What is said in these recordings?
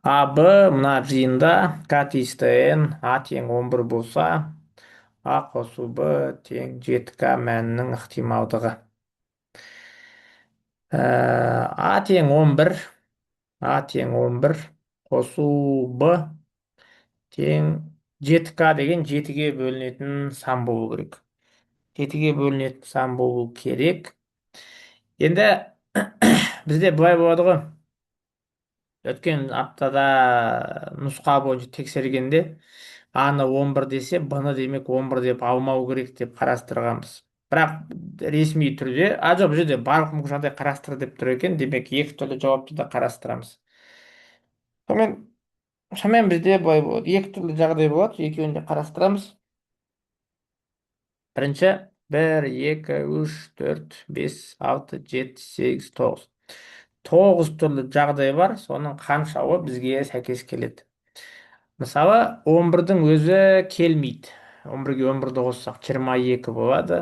А Б мына жиында К тиісті N А тең 11 болса, А қосу Б тең 7К мәнінің ықтималдығы. А тең 11, А тең 11 қосу Б тең 7К деген 7-ге бөлінетін сан болу керек. 7-ге бөлінетін сан болу керек. Енді бізде былай болады ғой. Өткен аптада нұсқа бойынша тексергенде аны 11 десе, бұны демек 11 деп алмау керек деп қарастырғанбыз. Бірақ ресми түрде, жоқ, бұл жерде барлық мүмкін жағдай қарастыр деп тұр екен, демек екі түрлі жауапты да қарастырамыз. Сонымен, шамамен бізде былай болады, екі түрлі жағдай болады, екеуін де қарастырамыз. Бірінші, 1, 2, 3, 4, 5, 6, 7, 8, 9. 9 түрлі жағдай бар, соның қаншауы бізге сәйкес келеді. Мысалы, 11-дің өзі келмейді. 11-ге 11-ді қоссақ 22 болады.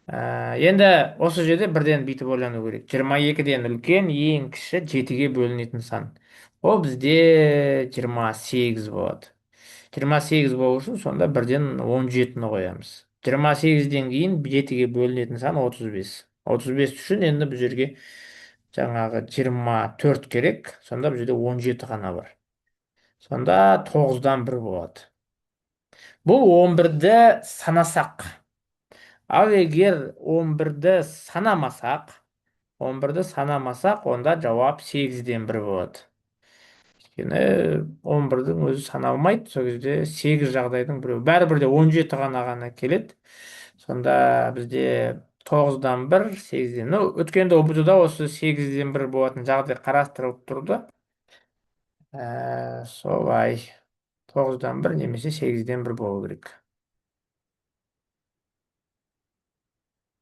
Енді осы жерде бірден бүйтіп ойлану керек. 22-ден үлкен, ең кіші 7-ге бөлінетін сан. Ол бізде 28 болады. 28 болу үшін сонда бірден 17-ні қоямыз. 28-ден кейін 7-ге бөлінетін сан 35. 35 үшін енді бұл жерге жаңағы 24 керек. Сонда бұл жерде 17 ғана бар. Сонда 9-дан 1 болады. Бұл 11-ді санасақ. Ал егер 11-ді санамасақ, онда жауап 8-ден 1 болады. Өйткені 11-дің өзі саналмайды, сол кезде 8 жағдайдың біреу. Бәрібір де 17 ғана келеді. Сонда бізде 9-дан 1, 8-ден. Өткенде ұбт-да осы 8-ден 1 болатын жағдай қарастырылып тұрды. Солай. 9-дан 1 немесе 8-ден 1 болу керек.